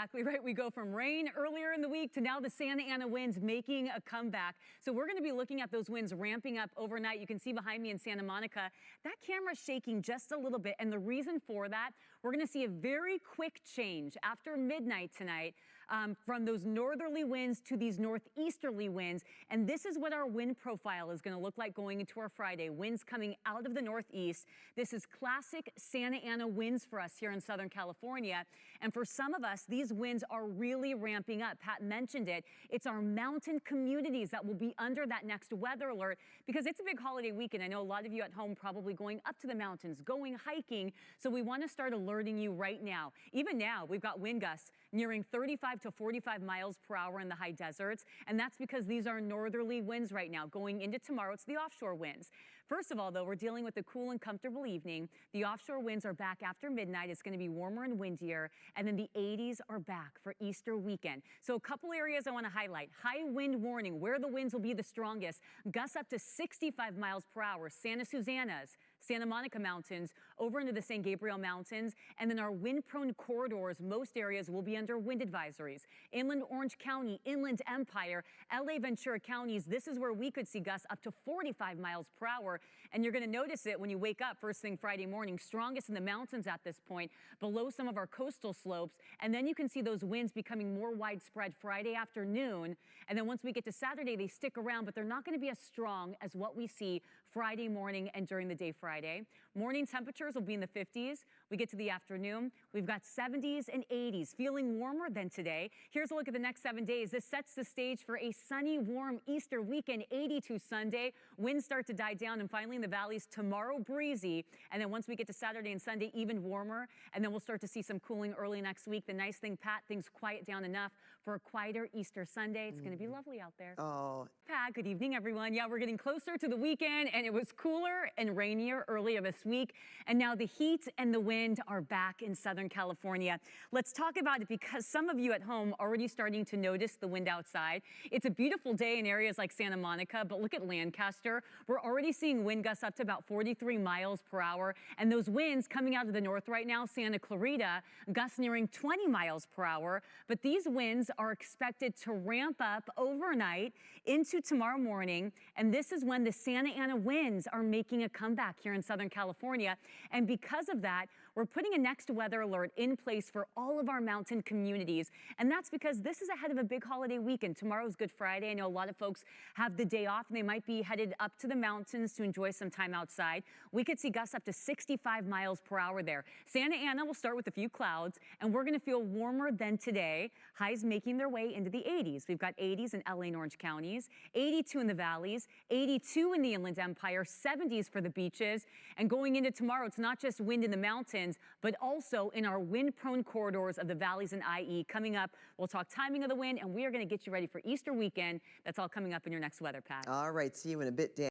Exactly right. We go from rain earlier in the week to now the Santa Ana winds making a comeback. So we're going to be looking at those winds ramping up overnight. You can see behind me in Santa Monica, that camera's shaking just a little bit. And the reason for that, we're going to see a very quick change after midnight tonight from those northerly winds to these northeasterly winds. And this is what our wind profile is going to look like going into our Friday. Winds coming out of the northeast. This is classic Santa Ana winds for us here in Southern California. And for some of us, these winds are really ramping up. Pat mentioned it. It's our mountain communities that will be under that next weather alert because it's a big holiday weekend. I know a lot of you at home probably going up to the mountains, going hiking. So we want to start alerting you right now. Even now, we've got wind gusts nearing 35 to 45 miles per hour in the high deserts. And that's because these are northerly winds right now. Going into tomorrow, it's the offshore winds. First of all, though, we're dealing with a cool and comfortable evening. The offshore winds are back after midnight. It's going to be warmer and windier. And then the 80s are back for Easter weekend. So a couple areas I want to highlight. High wind warning, where the winds will be the strongest. Gusts up to 65 miles per hour. Santa Susana's, Santa Monica Mountains, over into the San Gabriel Mountains. And then our wind-prone corridors, most areas will be under wind advisories. Inland Orange County, Inland Empire, LA Ventura counties, this is where we could see gusts up to 45 miles per hour. And you're going to notice it when you wake up first thing Friday morning, strongest in the mountains at this point, below some of our coastal slopes. And then you can see those winds becoming more widespread Friday afternoon. And then once we get to Saturday, they stick around, but they're not going to be as strong as what we see Friday morning and during the day Friday. Morning temperatures will be in the 50s. We get to the afternoon, we've got 70s and 80s, feeling warmer than today. Here's a look at the next 7 days. This sets the stage for a sunny, warm Easter weekend, 82 Sunday. Winds start to die down, and finally in the valleys tomorrow, breezy. And then once we get to Saturday and Sunday, even warmer. And then we'll start to see some cooling early next week. The nice thing, Pat, things quiet down enough for a quieter Easter Sunday. It's going to be lovely out there. Oh, Pat, good evening, everyone. Yeah, we're getting closer to the weekend, and it was cooler and rainier earlier this week. And now the heat and the wind are back in Southern California. Let's talk about it because some of you at home are already starting to notice the wind outside. It's a beautiful day in areas like Santa Monica, but look at Lancaster. We're already seeing wind gusts up to about 43 miles per hour. And those winds coming out of the north right now, Santa Clarita, gusts nearing 20 miles per hour. But these winds are expected to ramp up overnight into tomorrow morning. And this is when the Santa Ana winds are making a comeback here in Southern California. And because of that, we're putting a next weather alert in place for all of our mountain communities. And that's because this is ahead of a big holiday weekend. Tomorrow's Good Friday. I know a lot of folks have the day off and they might be headed up to the mountains to enjoy some time outside. We could see gusts up to 65 miles per hour there. Santa Ana will start with a few clouds and we're going to feel warmer than today. Highs making their way into the 80s. We've got 80s in LA and Orange counties, 82 in the valleys, 82 in the Inland Empire, 70s for the beaches. And going into tomorrow, it's not just wind in the mountains, but also in our wind-prone corridors of the valleys and IE. Coming up, we'll talk timing of the wind, and we are going to get you ready for Easter weekend. That's all coming up in your next weather, Pat. all right. See you in a bit, Dan.